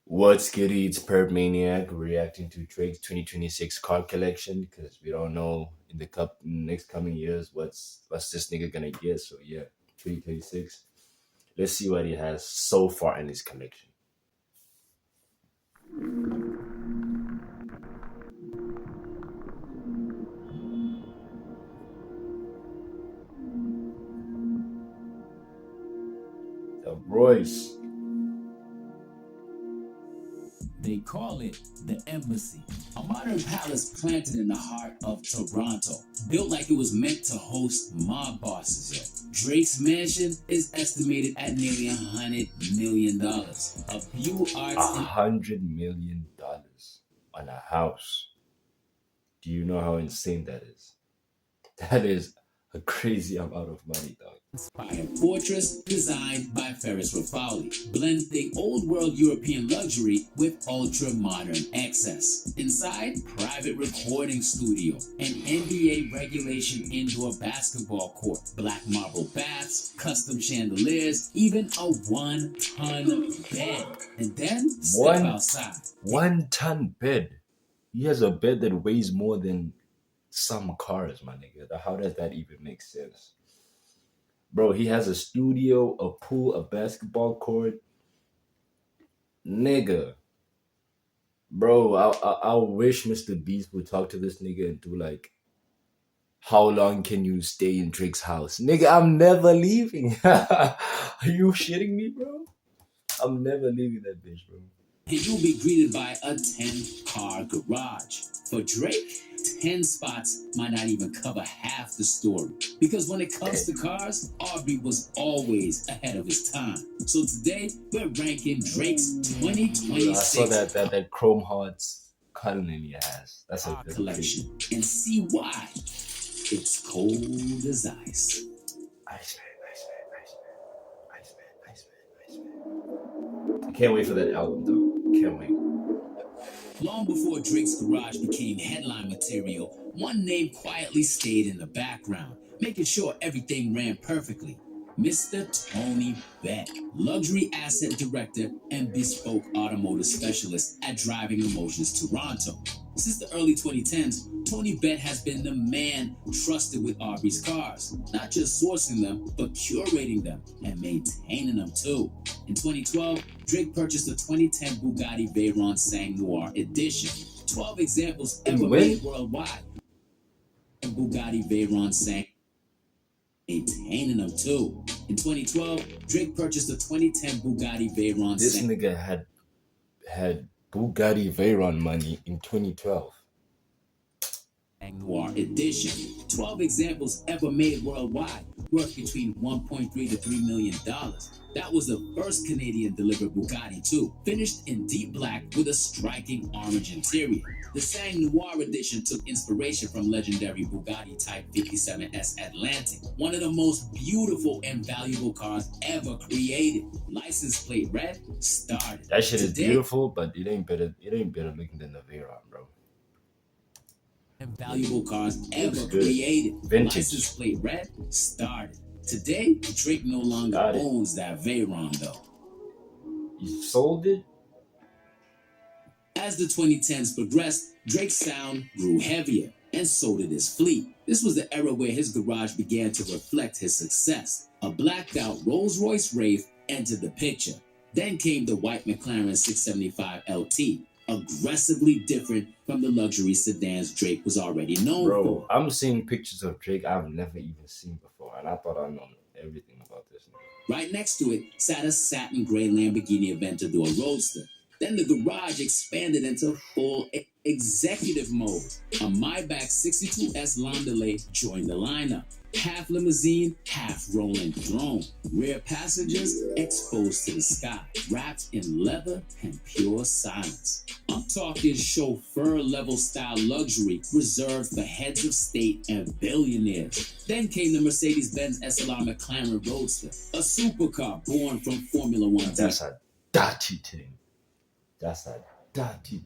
What's good? It's Perp Maniac reacting to Drake's 2026 card collection because we don't know in the next coming years what's this nigga gonna get. So yeah, 2026. Let's see what he has so far in his collection. The Royce. They call it the Embassy, a modern palace planted in the heart of Toronto, built like it was meant to host mob bosses. Yet Drake's mansion is estimated at nearly $100 million. A few arts $100 million on a house. Do you know how insane that is? That is a crazy amount of money, dog. inspired fortress designed by Ferris Raffauli, blending old world European luxury with ultra modern excess. Inside, private recording studio, an NBA regulation indoor basketball court, black marble baths, custom chandeliers, even a 1-ton bed. And then step outside. 1 ton bed. He has a bed that weighs more than some cars, my nigga. How does that even make sense? Bro, he has a studio, a pool, a basketball court. Nigga. Bro, I wish Mr. Beast would talk to this nigga and do like, how long can you stay in Drake's house? Nigga, I'm never leaving. Are you shitting me, bro? I'm never leaving that bitch, bro. And you'll be greeted by a 10-car garage. For Drake, 10 spots might not even cover half the story. Because when it comes to cars, Aubrey was always ahead of his time. So today, we're ranking Drake's 2026 I saw that Chrome Hearts Cullinan he has. That's a collection and see why it's cold as ice. Iceman, Iceman, Iceman, Iceman. I can't wait for that album though. Can't wait. Long before Drake's garage became headline material, one name quietly stayed in the background, making sure everything ran perfectly. Mr. Tony Beck, luxury asset director and bespoke automotive specialist at Driving Emotions Toronto. Since the early 2010s, Tony Beck has been the man trusted with Aubrey's cars, not just sourcing them, but curating them and maintaining them too. In 2012, Drake purchased a 2010 Bugatti Veyron Sang Noir Edition. 12 examples ever made worldwide. Bugatti Veyron Sang maintaining them too. In 2012, Drake purchased a 2010 Bugatti Veyron. This nigga had Bugatti Veyron money in 2012. Noir Edition. 12 examples ever made worldwide, worth between $1.3 to $3 million. That was the first Canadian delivered Bugatti too, finished in deep black with a striking orange interior. The Sang Noir Edition took inspiration from legendary Bugatti Type 57S Atlantic, one of the most beautiful and valuable cars ever created. License plate red, started. That shit is beautiful, but it ain't better looking than the Veyron, bro. And valuable cars ever created. Vintage. License plate red, started. Today, Drake no longer owns that Veyron though. You sold it? As the 2010s progressed, Drake's sound grew heavier, and so did his fleet. This was the era where his garage began to reflect his success. A blacked out Rolls-Royce Wraith entered the picture. Then came the white McLaren 675 LT, aggressively different from the luxury sedans Drake was already known for. Bro, I'm seeing pictures of Drake I've never even seen before, and I thought I know everything about this. Right next to it sat a satin gray Lamborghini Aventador Roadster. Then the garage expanded into full executive mode. A Maybach 62S Landaulet joined the lineup. Half limousine, half rolling throne. Rear passengers exposed to the sky, wrapped in leather and pure silence. I'm talking chauffeur-level style luxury reserved for heads of state and billionaires. Then came the Mercedes-Benz SLR McLaren Roadster, a supercar born from Formula One. That's a dirty thing. That's a dirty.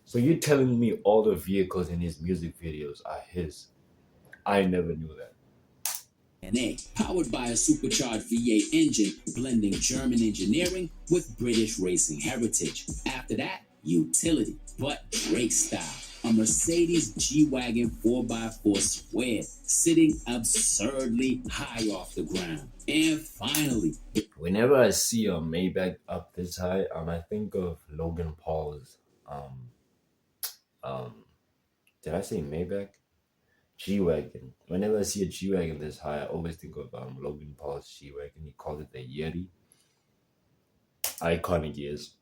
So you're telling me all the vehicles in his music videos are his? I never knew that. powered by a supercharged V8 engine, blending German engineering with British racing heritage. After that, utility, but Drake style. A Mercedes G-Wagon 4x4 squared, sitting absurdly high off the ground. And finally, whenever I see a Maybach up this high, I think of Logan Paul's did I say Maybach? G-Wagon. Whenever I see a G-Wagon this high, I always think of Logan Paul's G-Wagon. He called it the Yeti. Iconic years.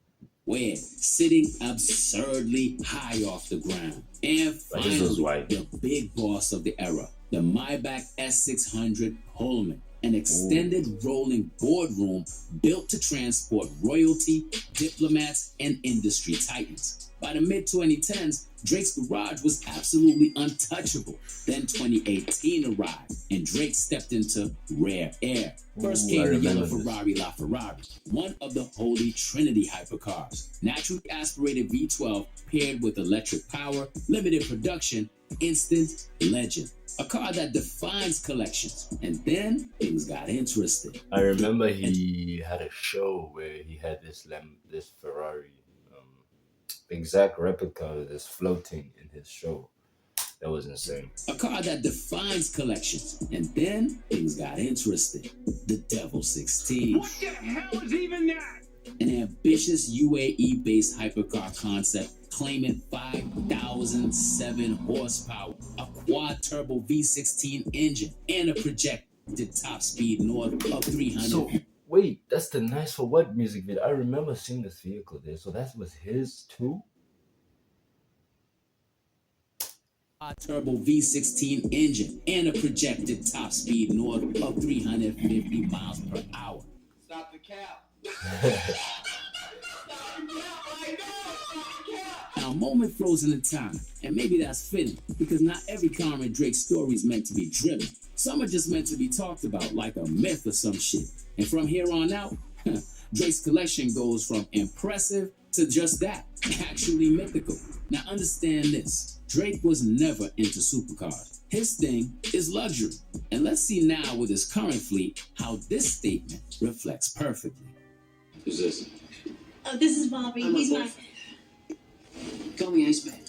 Where sitting absurdly high off the ground. And finally, the big boss of the era, the Maybach S600 Pullman, an extended rolling boardroom built to transport royalty, diplomats, and industry titans. By the mid-2010s, Drake's garage was absolutely untouchable. Then 2018 arrived, and Drake stepped into rare air. First came the yellow Ferrari LaFerrari, one of the holy trinity hypercars. Naturally aspirated V12 paired with electric power, limited production, instant legend. A car that defines collections. And then things got interesting. I remember he had a show where he had this Ferrari, exact replica of this floating in his show. That was insane. A car that defines collections. And then things got interesting. The Devil 16. What the hell is even that? An ambitious UAE-based hypercar concept claiming 5,007 horsepower, a quad-turbo V16 engine, and a projected top speed north of 300. So, wait, that's the Nice for What music video. I remember seeing this vehicle there. So that was his too? Turbo V16 engine and a projected top speed north of 350 miles per hour. Stop the cap. Now, a moment frozen in time, and maybe that's fitting, because not every car in Drake's story is meant to be driven. Some are just meant to be talked about like a myth or some shit. And from here on out, Drake's collection goes from impressive to just that, actually mythical. Now understand this, Drake was never into supercars. His thing is luxury. And let's see now with his current fleet how this statement reflects perfectly. Who's this? Oh, this is Bobby. He's my... Call me Iceman.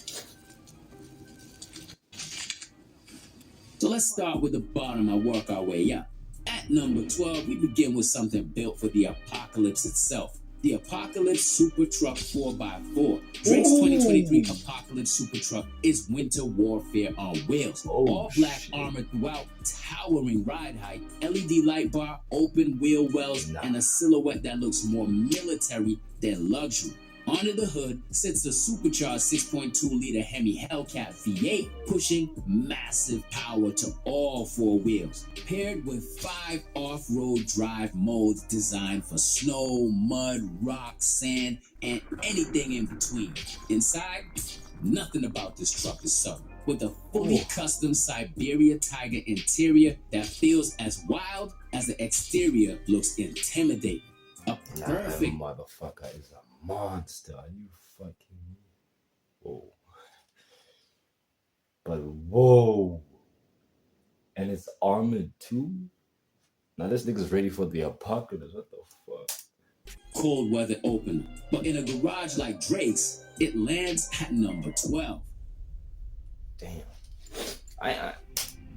So let's start with the bottom and work our way up. At number 12, we begin with something built for the apocalypse itself. The Apocalypse Super Truck 4x4. Drake's 2023 Apocalypse Super Truck is winter warfare on wheels. All black armor throughout, towering ride height, LED light bar, open wheel wells, and a silhouette that looks more military than luxury. Under the hood sits the supercharged 6.2-liter Hemi Hellcat V8, pushing massive power to all four wheels, paired with 5 off-road drive modes designed for snow, mud, rock, sand, and anything in between. Inside, nothing about this truck is subtle, with a fully custom Siberia Tiger interior that feels as wild as the exterior looks intimidating. A perfect That motherfucker is a monster. Are you fucking me? Whoa. But whoa. And it's armored too? Now this nigga's ready for the apocalypse. What the fuck? cold weather opener. But in a garage like Drake's, it lands at number 12. Damn. I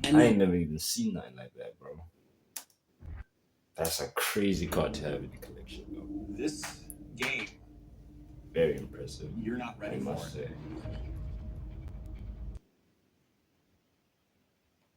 ain't never even seen nothing like that, bro. That's a crazy car to have in the collection, though. This game, Very impressive. you're not I ready for must it. say.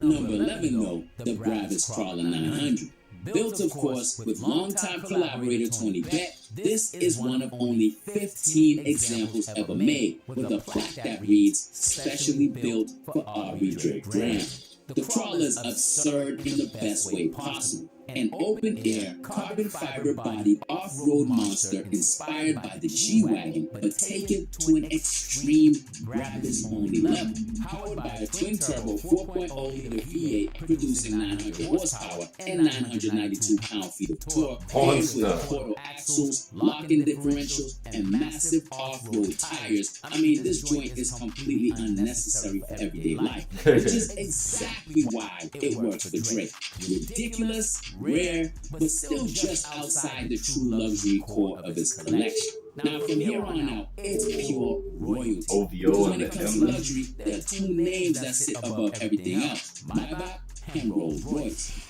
Number 11, though, the Bravis Crawler 900. Built, of course, with longtime collaborator Tony Beck, this is one of only 15 examples ever made, with a plaque that reads, "Specially built for Aubrey Drake Graham." The crawler is absurd in the best way possible. an open-air, carbon fiber body off-road monster inspired by the G-Wagon, but taken to an extreme graphics-only level. Powered by a twin-turbo 4.0-liter V8 producing 900 horsepower and 992 pound-feet of torque, paired with quarter axles, lock-in differentials, and massive off-road tires. I mean, this joint is completely unnecessary for everyday life, which is exactly why it works for Drake. Ridiculous, rare, but still just outside the true luxury core of his collection. Now, from here on out, it's pure royalty. Because when it comes to luxury, there are two names that sit above everything else: Maybach and Rolls Royce.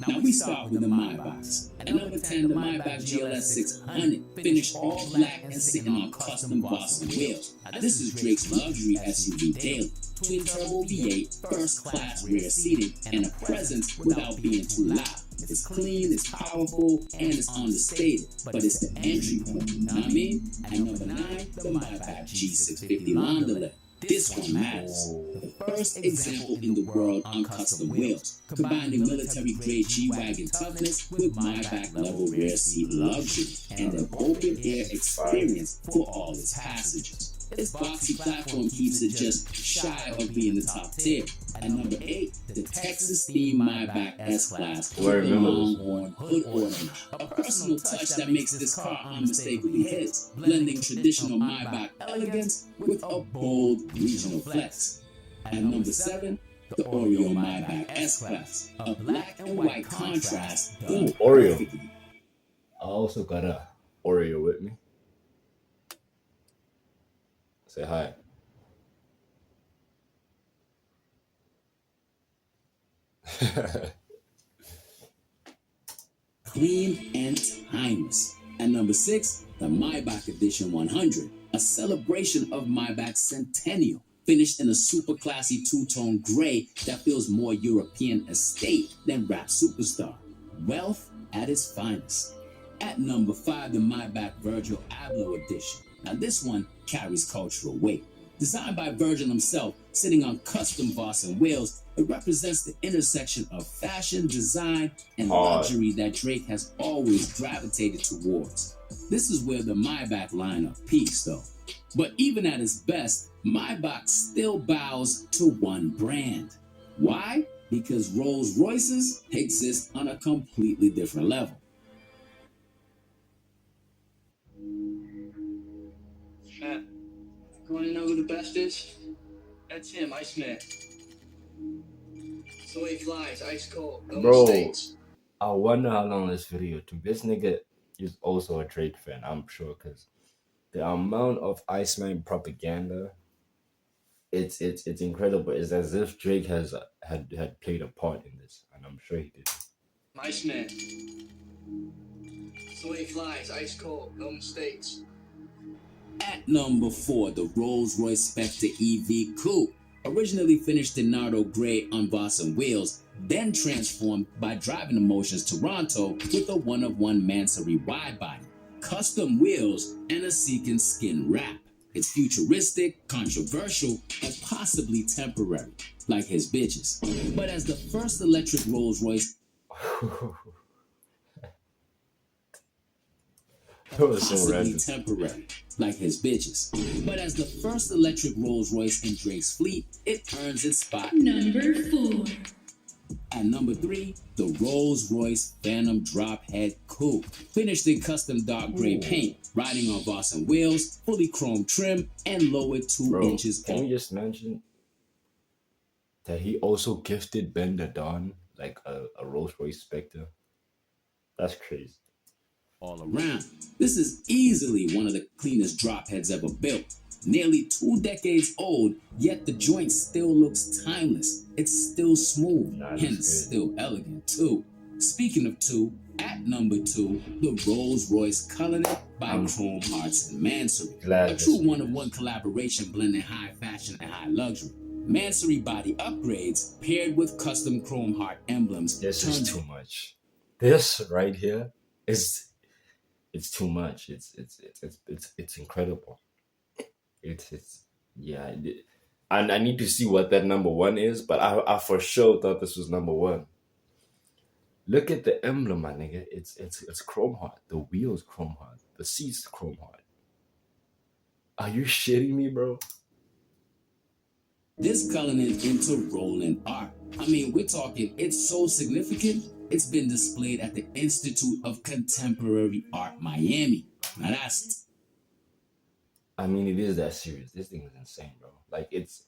Now we start with the Maybachs. At number 10, the Maybach GLS 600, finished all black and sitting on custom Boston wheels. Now this is Drake's luxury SUV daily. Twin turbo V8, first class rear seating, and a presence without being too loud. It's clean, it's powerful, and it's understated, but it's the entry point, you know what I mean? At number 9, the Maybach G650 Landaulet. This one matters. The first example in the world on custom wheels, combining military-grade G-Wagon toughness with Maybach-level rear seat luxury and an open-air experience for all its passengers. Its boxy platform keeps it just shy of being the top tier. At number 8, the Texas-themed Maybach S-Class with the Longhorn hood ornament, a personal touch that makes this car unmistakably his, blending traditional Maybach elegance with a bold regional flex. At number 7, the Oreo Maybach S-Class, a black and white contrast done Oreo. perfectly. I also got a Oreo with me. Say hi. Clean and timeless. At number 6, the Maybach Edition 100, a celebration of Maybach's centennial, finished in a super classy two-tone gray that feels more European estate than rap superstar. Wealth at its finest. At number 5, the Maybach Virgil Abloh Edition. Now this one carries cultural weight. Designed by Virgil himself, sitting on custom Boston wheels, it represents the intersection of fashion, design, and luxury that Drake has always gravitated towards. This is where the Maybach lineup peaks, though. But even at its best, Maybach still bows to one brand. Why? Because Rolls Royces exist on a completely different level. Man, you want to know who the best is? That's him, Iceman. So he flies, ice cold. Go Bro, States. I wonder how long this video took. This nigga is also a Drake fan, I'm sure, because the amount of Iceman propaganda, it's incredible. It's as if Drake had played a part in this, and I'm sure he did. Iceman. So he flies, ice cold. Go States. At number 4, the Rolls-Royce Spectre EV Coupe, originally finished in Nardo Gray on Boston wheels, then transformed by Driving Emotions Toronto with a one-of-one Mansory wide-body, custom wheels, and a Seeking skin wrap. It's futuristic, controversial, and possibly temporary, like his bitches. But as the first electric Rolls-Royce, That was so possibly random. temporary, like his bitches. But as the first electric Rolls-Royce in Drake's fleet, it earns its spot. Number 4. At number 3, the Rolls-Royce Phantom Drophead Coupe, finished in custom dark gray paint, riding on Boston wheels, fully chrome trim, and lowered 2 Bro, inches can off. we just mention that he also gifted Ben the Don like a Rolls Royce Spectre? That's crazy. All around. This is easily one of the cleanest drop heads ever built. Nearly 2 decades old, yet the joint still looks timeless. It's still smooth Nah, that's and good. still elegant too. Speaking of 2, at number 2, the Rolls-Royce Cullinan by Chrome Hearts and Mansory. Glad A this true is- one-of-one collaboration blending high fashion and high luxury. Mansory body upgrades paired with custom Chrome Heart emblems This is turns too much. This right here is it's too much. It's incredible. It's yeah. And I need to see what that number one is, but I for sure thought this was number one. Look at the emblem, my nigga. It's chrome heart. The wheels chrome heart. The seats chrome heart. Are you shitting me, bro? This Cullinan into rolling art. I mean, we're talking, it's so significant, it's been displayed at the Institute of Contemporary Art, Miami. Now that's... I mean, it is that serious. This thing is insane, bro. Like, it's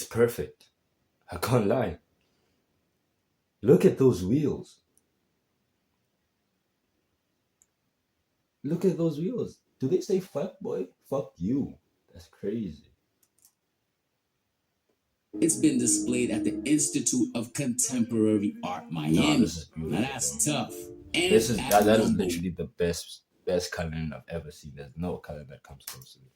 perfect. I can't lie. Look at those wheels. Look at those wheels. Do they say fuck, boy? Fuck you. That's crazy. It's been displayed at the Institute of Contemporary Art, Miami. Nah, this is beautiful, now that's bro. tough. And This is at that is number literally the best Cullinan I've ever seen. There's no Cullinan that comes close to it.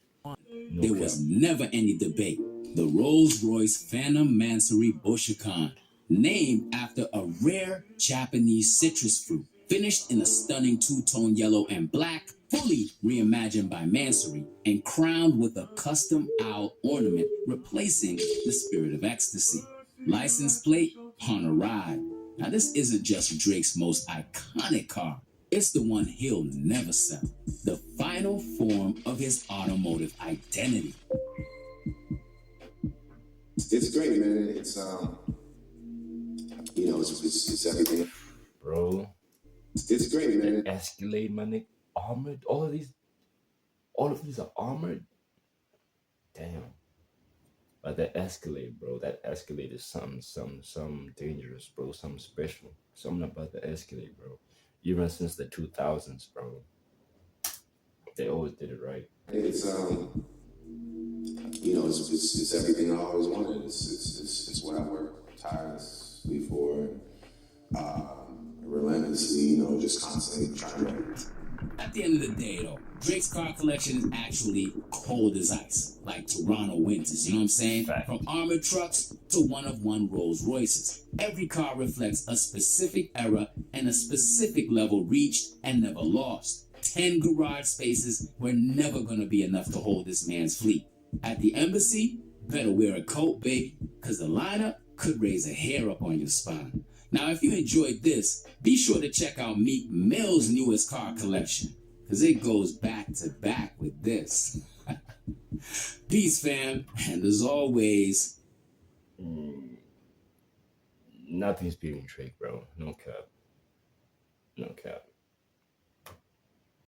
No there cap. was never any debate. The Rolls-Royce Phantom Mansory Bushikan, named after a rare Japanese citrus fruit, finished in a stunning two-tone yellow and black, fully reimagined by Mansory, and crowned with a custom owl ornament replacing the Spirit of Ecstasy. License plate, on a ride. Now this isn't just Drake's most iconic car. It's the one he'll never sell. The final form of his automotive identity. It's great, man. It's you know, it's everything. Bro. It's great, man. Escalade, my nigga. Armored. All of these are armored. Damn. But that Escalade, bro. That Escalade is something dangerous, bro. Something special. Something about the Escalade, bro. Even since the 2000s, bro. They always did it right. It's you know, it's everything I always wanted. It's what I worked tirelessly for, relentlessly, you know, just constantly trying to. At the end of the day, though, Drake's car collection is actually cold as ice, like Toronto winters, you know what I'm saying? Fact. From armored trucks to one-of-one Rolls Royces. Every car reflects a specific era and a specific level reached and never lost. 10 garage spaces were never gonna be enough to hold this man's fleet. At the embassy, better wear a coat, baby, because the lineup could raise a hair up on your spine. Now, if you enjoyed this, be sure to check out Meek Mill's newest car collection, because it goes back to back with this. Peace, fam, and as always, Nothing's beating Drake, bro. No cap. No cap.